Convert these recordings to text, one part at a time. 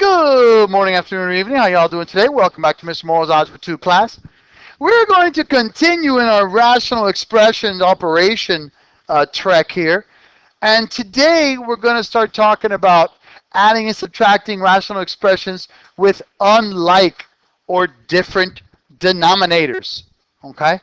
Good morning, afternoon, or evening. How y'all doing today? Welcome back to Mr. Morrow's Algebra 2 class. We're going to continue in our rational expression operation trek here. And today we're going to start talking about adding and subtracting rational expressions with unlike or different denominators. Okay?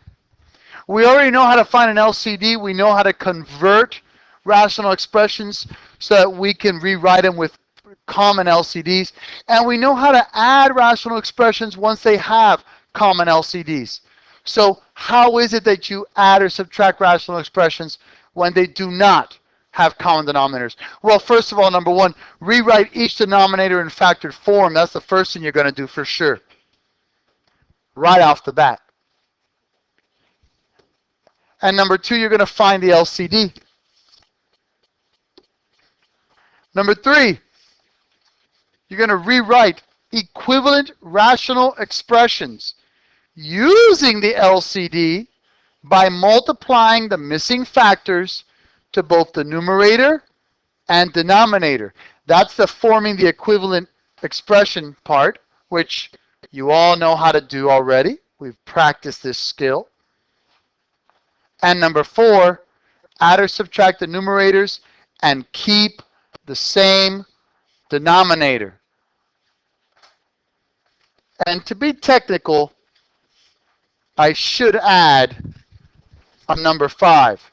We already know how to find an LCD. We know how to convert rational expressions so that we can rewrite them with common LCDs, and we know how to add rational expressions once they have common LCDs. So how is it that you add or subtract rational expressions when they do not have common denominators? Well, first of all, number one, rewrite each denominator in factored form. That's the first thing you're going to do for sure, right off the bat. And number two, you're going to find the LCD. Number three, you're going to rewrite equivalent rational expressions using the LCD by multiplying the missing factors to both the numerator and denominator. That's the forming the equivalent expression part, which you all know how to do already. We've practiced this skill. And number four, add or subtract the numerators and keep the same denominator. And to be technical, I should add a number 5,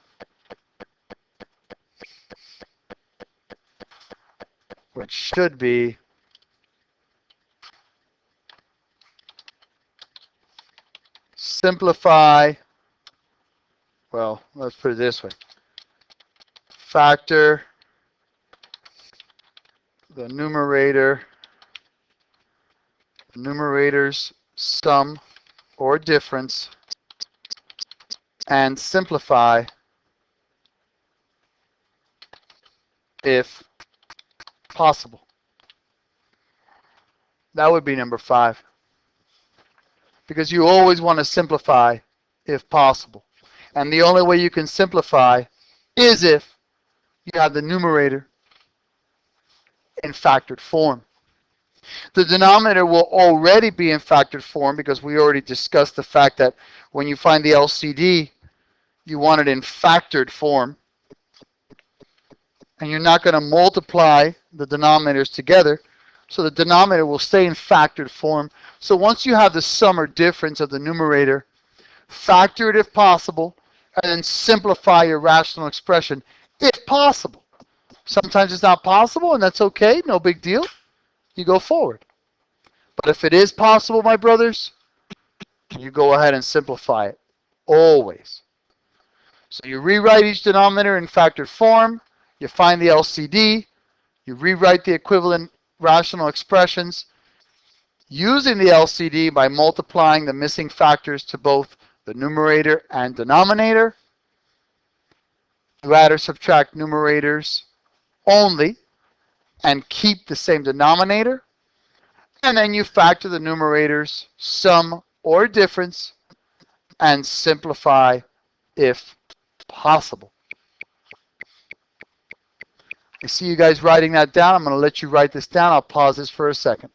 which should be simplify, well, let's put it this way, factor the numerators sum or difference, and simplify if possible. That would be number 5. Because you always want to simplify if possible. And the only way you can simplify is if you have the numerator in factored form. The denominator will already be in factored form because we already discussed the fact that when you find the LCD, you want it in factored form. And you're not going to multiply the denominators together, so the denominator will stay in factored form. So once you have the sum or difference of the numerator, factor it if possible, and then simplify your rational expression if possible. Sometimes it's not possible, and that's okay, no big deal. You go forward. But if it is possible, my brothers, you go ahead and simplify it. Always. So you rewrite each denominator in factored form. You find the LCD. You rewrite the equivalent rational expressions using the LCD by multiplying the missing factors to both the numerator and denominator. You add or subtract numerators only and keep the same denominator, and then you factor the numerators sum or difference and simplify if possible. I see you guys writing that down. I'm going to let you write this down. I'll pause this for a second.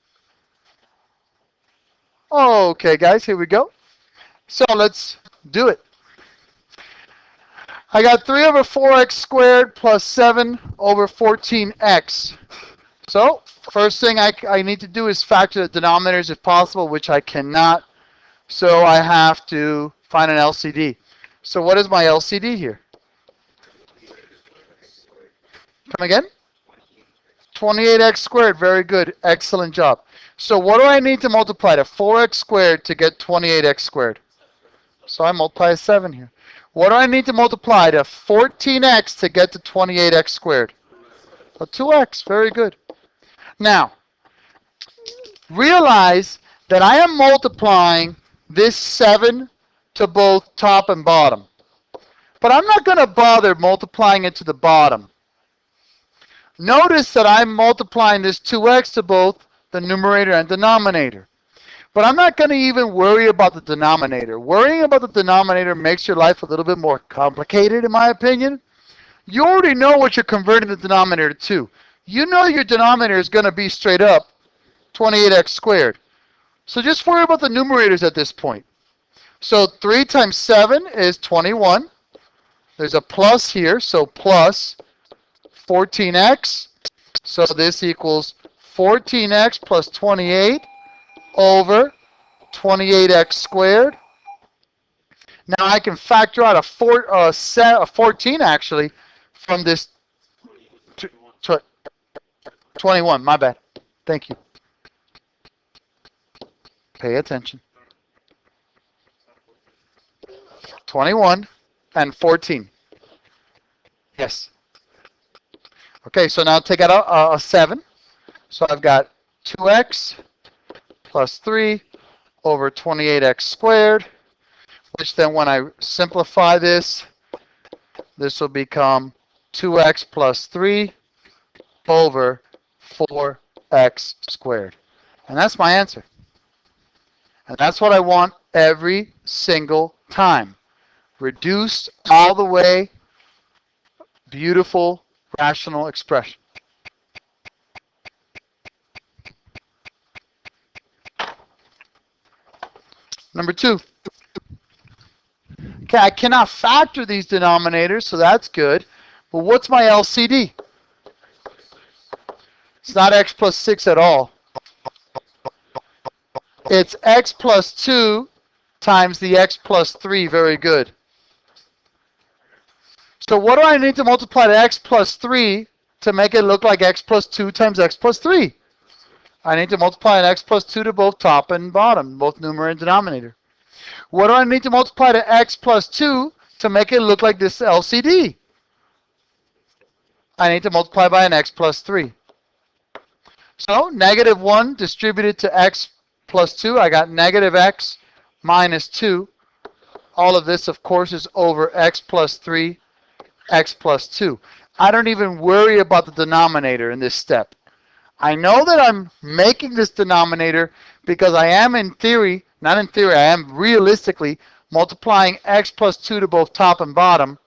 Okay, guys, here we go. So let's do it. I got 3 over 4x squared plus 7 over 14x. So first thing I need to do is factor the denominators if possible, which I cannot. So I have to find an LCD. So what is my LCD here? Come again? 28x squared. Very good. Excellent job. So what do I need to multiply to 4x squared to get 28x squared? So I multiply 7 here. What do I need to multiply to 14x to get to 28x squared? So 2x. Very good. Now, realize that I am multiplying this 7 to both top and bottom. But I'm not going to bother multiplying it to the bottom. Notice that I'm multiplying this 2x to both the numerator and denominator. But I'm not going to even worry about the denominator. Worrying about the denominator makes your life a little bit more complicated, in my opinion. You already know what you're converting the denominator to. You know your denominator is going to be straight up 28x squared. So just worry about the numerators at this point. So 3 times 7 is 21. There's a plus here, so plus 14x. So this equals 14x plus 28 over 28x squared. Now I can factor out a 14 actually from this 21. My bad. Thank you. Pay attention. 21 and 14. Yes. Okay, so now take out a 7. So I've got 2x plus 3 over 28x squared, which then when I simplify this, this will become 2x plus 3 over 4x squared. And that's my answer. And that's what I want every single time. Reduced all the way, beautiful, rational expression. Number 2. Okay, I cannot factor these denominators, so that's good. But what's my LCD? It's not x plus 6 at all. It's x plus 2 times the x plus 3. Very good. So what do I need to multiply to x plus 3 to make it look like x plus 2 times x plus 3? I need to multiply an x plus 2 to both top and bottom, both numerator and denominator. What do I need to multiply to x plus 2 to make it look like this LCD? I need to multiply by an x plus 3. So negative 1 distributed to x plus 2. I got negative x minus 2. All of this, of course, is over x plus 3, x plus 2. I don't even worry about the denominator in this step. I know that I'm making this denominator because I am in theory, not in theory, I am realistically multiplying x plus 2 to both top and bottom.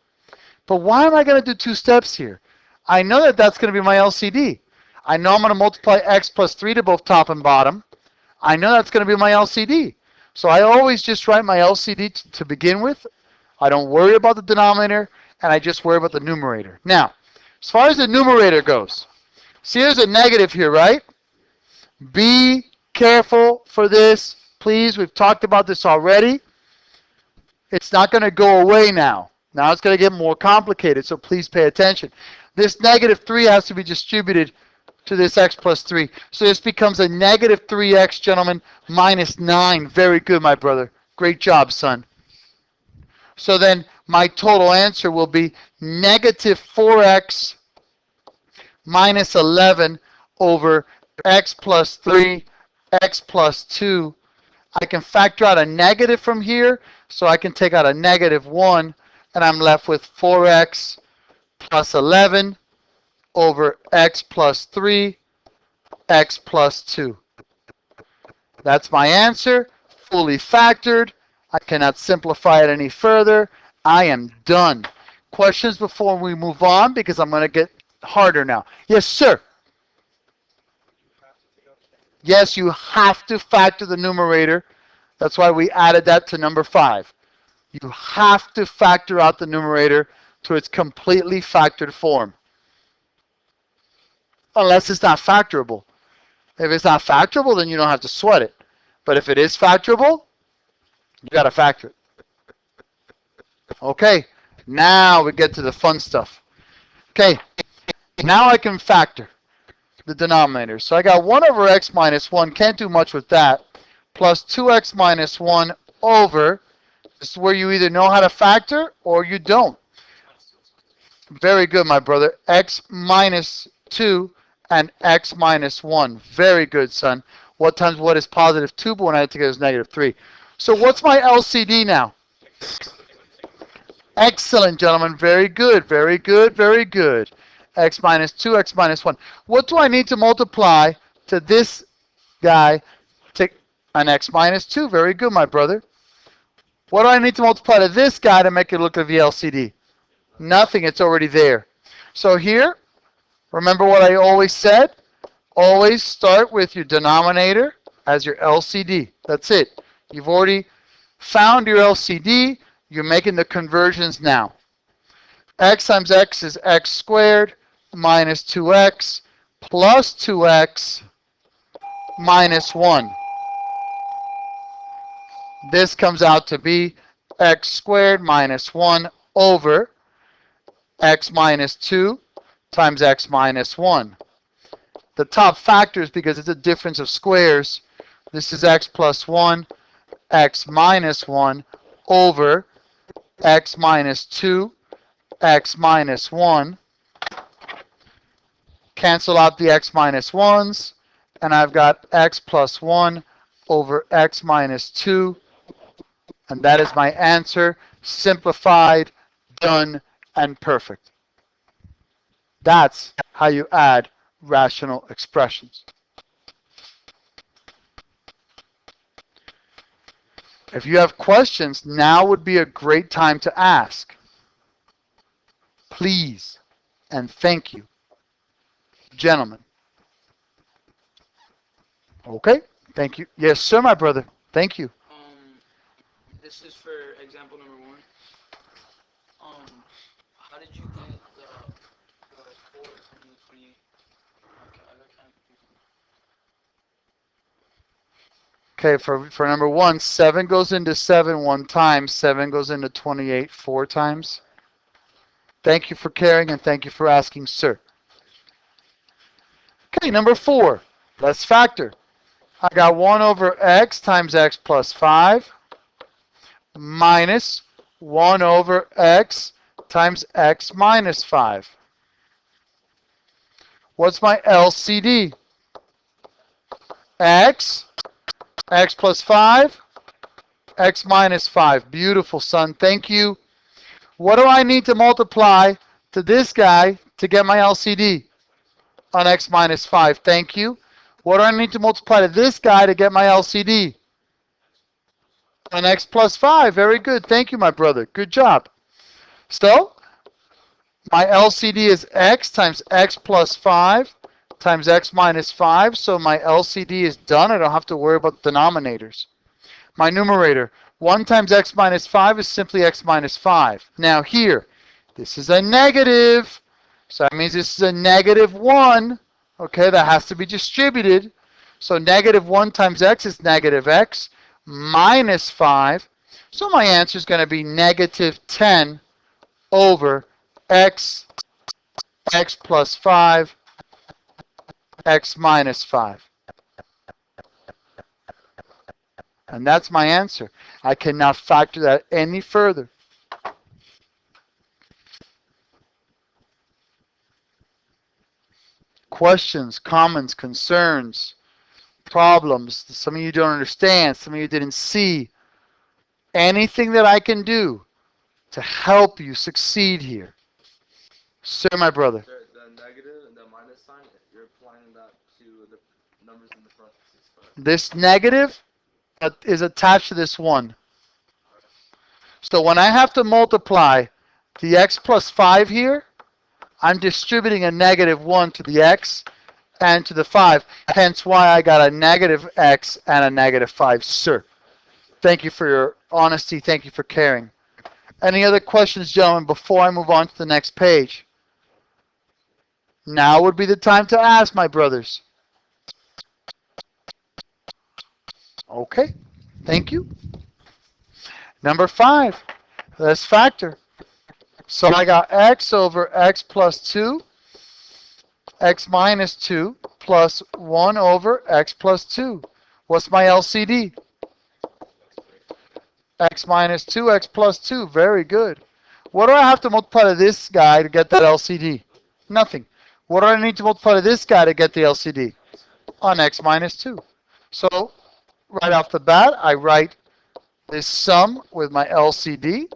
But why am I going to do 2 steps here? I know that that's going to be my LCD. I know I'm going to multiply x plus 3 to both top and bottom. I know that's going to be my LCD. So I always just write my LCD to begin with. I don't worry about the denominator, and I just worry about the numerator. Now, as far as the numerator goes, see there's a negative here, right? Be careful for this. Please, we've talked about this already. It's not going to go away now. Now it's going to get more complicated, so please pay attention. This negative 3 has to be distributed to this x plus 3. So this becomes a negative 3x, gentlemen, minus 9. Very good, my brother. Great job, son. So then my total answer will be negative 4x minus 11 over x plus 3, x plus 2. I can factor out a negative from here, so I can take out a negative 1, and I'm left with 4x plus 11 over x plus 3, x plus 2. That's my answer, fully factored. I cannot simplify it any further. I am done. Questions before we move on, because I'm going to get harder now. Yes, sir. Yes, you have to factor the numerator. That's why we added that to number 5. You have to factor out the numerator to its completely factored form. Unless it's not factorable. If it's not factorable, then you don't have to sweat it. But if it is factorable, you got to factor it. Okay, now we get to the fun stuff. Okay, now I can factor the denominator. So I got 1 over x minus 1, can't do much with that, plus 2x minus 1 over, this is where you either know how to factor or you don't. Very good, my brother. X minus 2 and x minus 1. Very good, son. What times what is positive 2, but when I had to get it was negative 3. So what's my LCD now? Excellent, gentlemen. Very good, very good, very good. X minus 2, x minus 1. What do I need to multiply to this guy to an x minus 2? Very good, my brother. What do I need to multiply to this guy to make it look like the LCD? Nothing. It's already there. So here, remember what I always said? Always start with your denominator as your LCD. That's it. You've already found your LCD. You're making the conversions now. X times x is x squared minus 2x plus 2x minus 1. This comes out to be x squared minus 1 over x minus 2 times x minus 1. The top factors, because it's a difference of squares, this is x plus 1, x minus 1 over x minus 2, x minus 1. Cancel out the x minus 1s, and I've got x plus 1 over x minus 2, and that is my answer, simplified, done, and perfect. That's how you add rational expressions. If you have questions, now would be a great time to ask. Please and thank you, gentlemen. Okay, thank you. Yes, sir, my brother. Thank you. This is for example number 1. How did you get the 4 from the 28? Okay, I got kind of confused. Okay, for number 1, 7 goes into 7 one time, 7 goes into 28 4 times. Thank you for caring and thank you for asking, sir. Okay, number 4, let's factor. I got 1 over x times x plus 5 minus 1 over x times x minus 5. What's my LCD? X plus 5, x minus 5. Beautiful, son. Thank you. What do I need to multiply to this guy to get my LCD? On x minus 5. Thank you. What do I need to multiply to this guy to get my LCD? On x plus 5. Very good. Thank you, my brother. Good job. So, my LCD is x times x plus 5 times x minus 5. So my LCD is done. I don't have to worry about denominators. My numerator, 1 times x minus 5 is simply x minus 5. Now here, this is a negative. So that means this is a negative 1. Okay, that has to be distributed. So negative 1 times x is negative x minus 5. So my answer is going to be negative 10 over x plus 5, x minus 5. And that's my answer. I cannot factor that any further. Questions, comments, concerns, problems, some of you don't understand, some of you didn't see. Anything that I can do to help you succeed here. Sir, my brother. Sir, the negative and the minus sign, you're applying that to the numbers in the parentheses. This negative is attached to this 1. So when I have to multiply the x plus 5 here, I'm distributing a negative 1 to the x and to the 5. Hence why I got a negative x and a negative 5, sir. Thank you for your honesty. Thank you for caring. Any other questions, gentlemen, before I move on to the next page? Now would be the time to ask, my brothers. Okay, thank you. Number 5, let's factor. So I got x over x plus 2, x minus 2, plus 1 over x plus 2. What's my LCD? X minus 2, x plus 2. Very good. What do I have to multiply to this guy to get that LCD? Nothing. What do I need to multiply to this guy to get the LCD? On x minus 2. So, right off the bat, I write this sum with my LCD.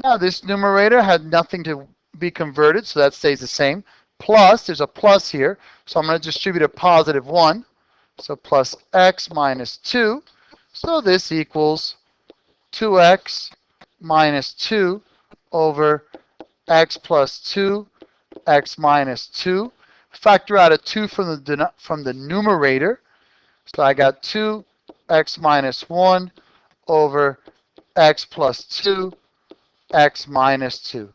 Now, this numerator had nothing to be converted, so that stays the same. Plus, there's a plus here, so I'm going to distribute a positive 1. So, plus x minus 2. So, this equals 2x minus 2 over x plus 2, x minus 2. Factor out a 2 from the numerator. So I got 2x minus 1 over x plus 2, x minus 2.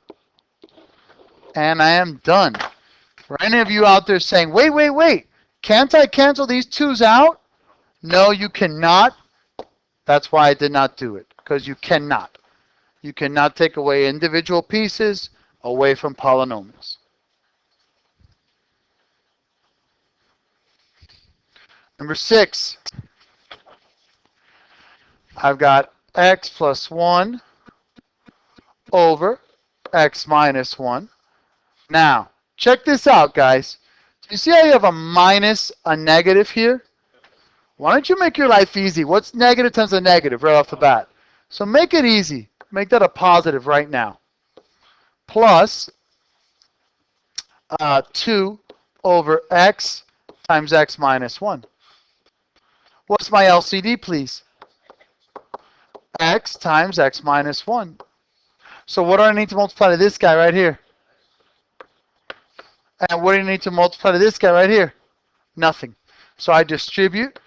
And I am done. For any of you out there saying, wait, can't I cancel these 2's out? No, you cannot. That's why I did not do it, because you cannot. You cannot take away individual pieces away from polynomials. Number 6, I've got x plus 1 over x minus 1. Now, check this out, guys. Do you see how you have a minus a negative here? Why don't you make your life easy? What's negative times a negative right off the bat? So make it easy. Make that a positive right now. Plus 2 over x times x minus 1. What's my LCD, please? X times x minus 1. So what do I need to multiply to this guy right here? And what do you need to multiply to this guy right here? Nothing. So I distribute.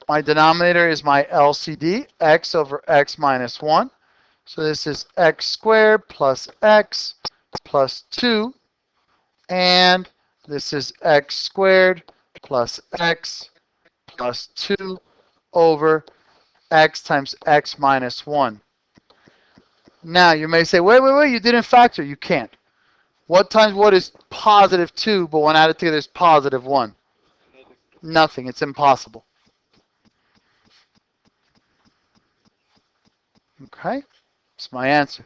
My denominator is my LCD, x over x minus 1. So this is x squared plus x plus 2. And this is x squared plus x plus 2 over x times x minus 1. Now, you may say, wait, you didn't factor. You can't. What times what is positive 2, but when added together is positive 1? Nothing. It's impossible. Okay? That's my answer.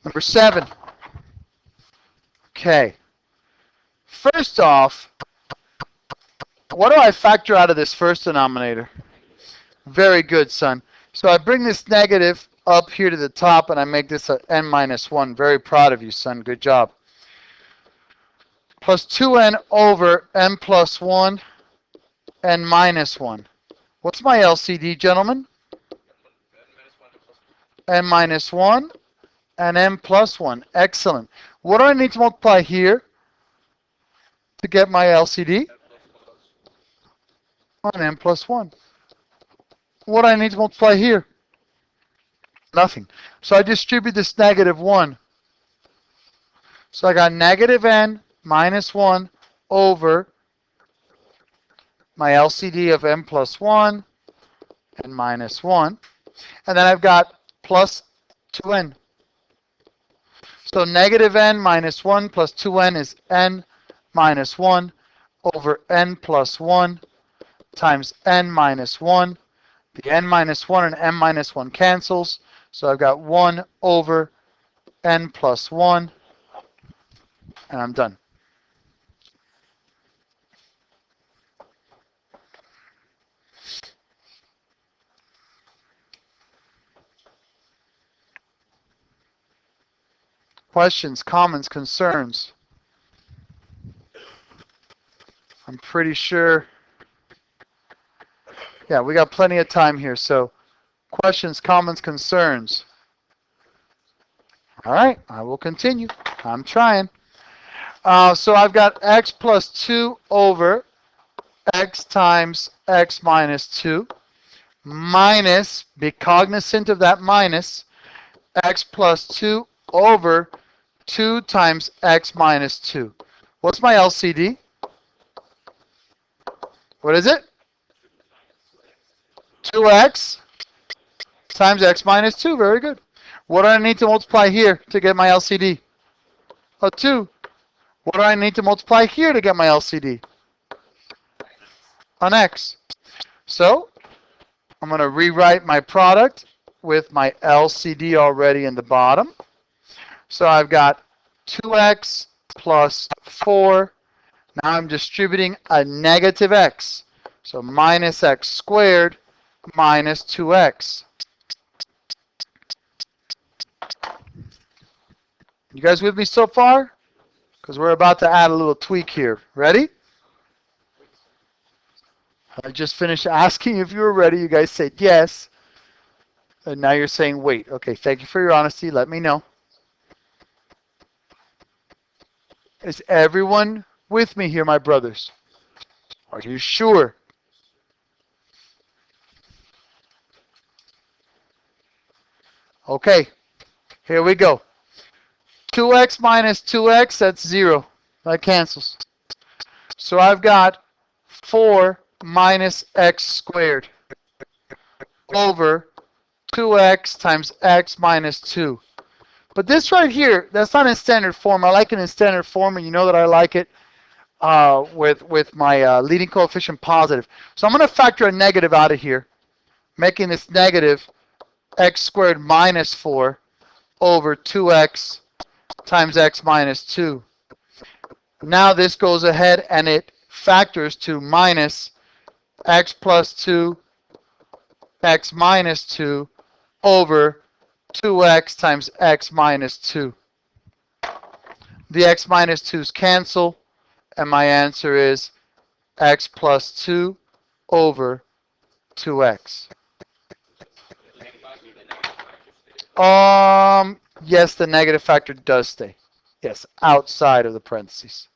Number 7. Okay. First off, what do I factor out of this first denominator? Very good, son. So I bring this negative up here to the top, and I make this a n minus 1. Very proud of you, son. Good job. Plus 2n over n plus 1, n minus 1. What's my LCD, gentlemen? N minus 1 and n plus 1. Excellent. What do I need to multiply here to get my LCD? On n plus 1. What do I need to multiply here? Nothing. So I distribute this negative 1. So I got negative n minus 1 over my LCD of n plus 1 and minus 1. And then I've got plus 2n. So negative n minus 1 plus 2n is n minus 1 over n plus 1 times n minus 1. The n minus 1 and n minus 1 cancels. So I've got 1 over n plus 1. And I'm done. Questions, comments, concerns? I'm pretty sure. Yeah, we got plenty of time here. So questions, comments, concerns? All right, I will continue. I'm trying. So I've got x plus 2 over x times x minus 2 minus, be cognizant of that minus, x plus 2 over 2 times x minus 2. What's my LCD? What is it? 2x times x minus 2. Very good. What do I need to multiply here to get my LCD? A 2. What do I need to multiply here to get my LCD? An x. So I'm going to rewrite my product with my LCD already in the bottom. So I've got 2x plus 4. Now I'm distributing a negative x. So minus x squared minus 2x. You guys with me so far? Because we're about to add a little tweak here. Ready? I just finished asking if you were ready. You guys said yes. And now you're saying wait. Okay, thank you for your honesty. Let me know. Is everyone with me here, my brothers? Are you sure? Okay, here we go. 2x minus 2x, that's 0. That cancels. So I've got 4 minus x squared over 2x times x minus 2. But this right here, that's not in standard form. I like it in standard form, and you know that I like it with my leading coefficient positive. So I'm going to factor a negative out of here, making this negative x squared minus 4 over 2x times x minus 2. Now this goes ahead and it factors to minus x plus 2, x minus 2 over 2x times x minus 2. The x minus 2's cancel, and my answer is x plus 2 over 2x. Yes, the negative factor does stay. Yes, outside of the parentheses.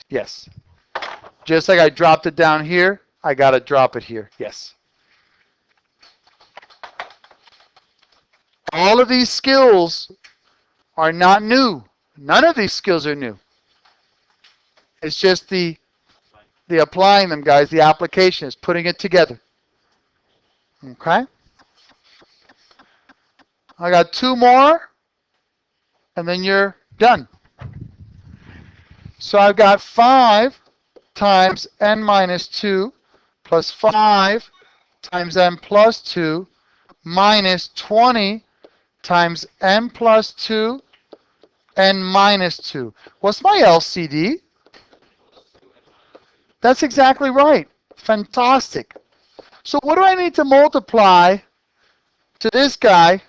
Yes. Just like I dropped it down here, I got to drop it here. Yes. All of these skills are not new. None of these skills are new. It's just the applying them, guys. The application is putting it together. Okay? I got 2 more, and then you're done. So I've got 5 times n minus 2 plus 5 times n plus 2 minus 20 times n plus 2 n minus 2. What's my LCD? That's exactly right. Fantastic. So what do I need to multiply to this guy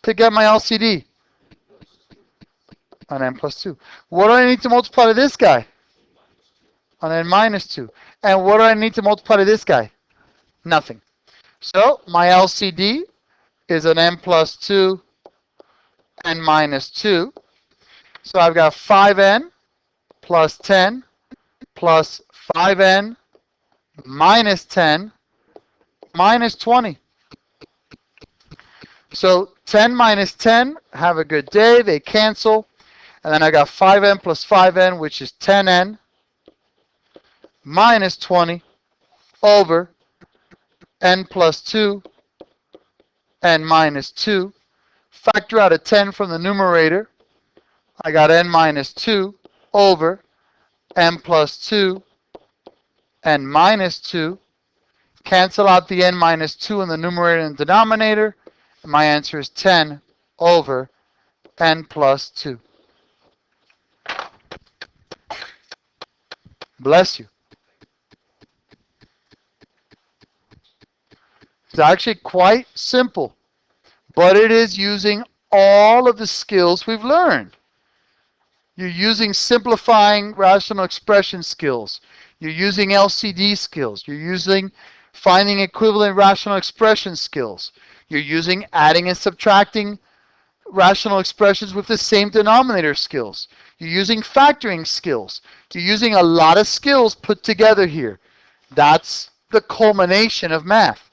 to get my LCD? On n plus 2. What do I need to multiply to this guy? On n minus 2. And what do I need to multiply to this guy? Nothing. So my LCD is an n plus 2, n minus 2. So I've got 5n plus 10 plus 5n minus 10 minus 20. So 10 minus 10, have a good day, they cancel. And then I got 5n plus 5n, which is 10n minus 20 over n plus 2, n minus 2. Factor out a 10 from the numerator. I got n minus 2 over n plus 2, n minus 2. Cancel out the n minus 2 in the numerator and denominator. And my answer is 10 over n plus 2. Bless you. It's actually quite simple, but it is using all of the skills we've learned. You're using simplifying rational expression skills. You're using LCD skills. You're using finding equivalent rational expression skills. You're using adding and subtracting rational expressions with the same denominator skills. You're using factoring skills. You're using a lot of skills put together here. That's the culmination of math.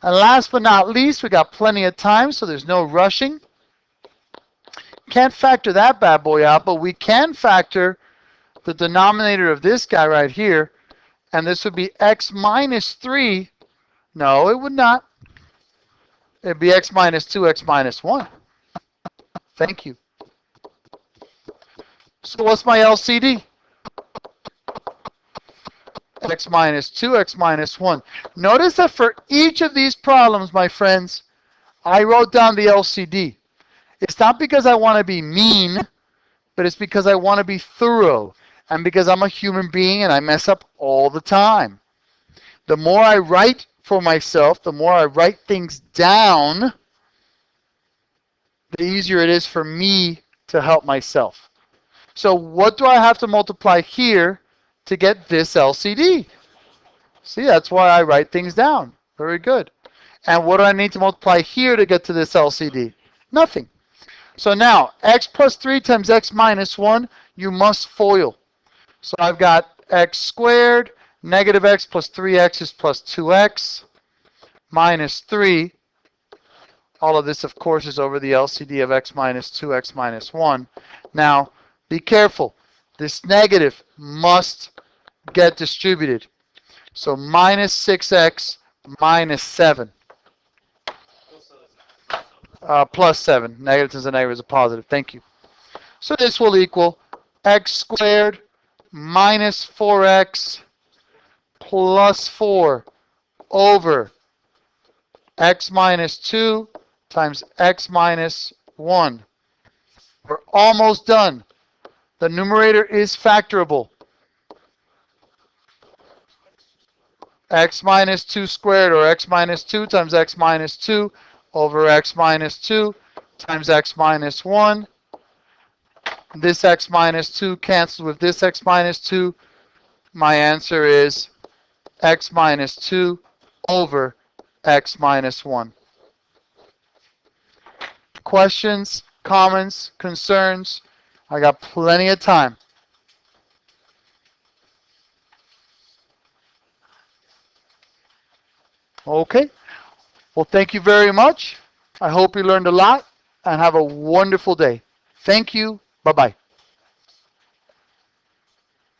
And last but not least, we got plenty of time, so there's no rushing. Can't factor that bad boy out, but we can factor the denominator of this guy right here, and this would be x minus 3. No, it would not. It'd be x minus 2, x minus 1. Thank you. So what's my LCD? X minus 2, x minus 1. Notice that for each of these problems, my friends, I wrote down the LCD. It's not because I want to be mean, but it's because I want to be thorough, and because I'm a human being and I mess up all the time. The more I write for myself, the more I write things down, the easier it is for me to help myself. So what do I have to multiply here to get this LCD? See, that's why I write things down. Very good. And what do I need to multiply here to get to this LCD? Nothing. So now, x plus 3 times x minus 1, you must FOIL. So I've got x squared, negative x plus 3x is plus 2x, minus 3. All of this, of course, is over the LCD of x minus 2, x minus 1. Now, be careful. This negative must get distributed. So minus 6x minus 7. Plus 7. Negative times a negative is a positive. Thank you. So this will equal x squared minus 4x plus 4 over x minus 2 times x minus 1. We're almost done. The numerator is factorable. X minus 2 squared, or x minus 2 times x minus 2 over x minus 2 times x minus 1. This x minus 2 cancels with this x minus 2. My answer is x minus 2 over x minus 1. Questions, comments, concerns? I got plenty of time. Okay. Well, thank you very much. I hope you learned a lot and have a wonderful day. Thank you. Bye-bye.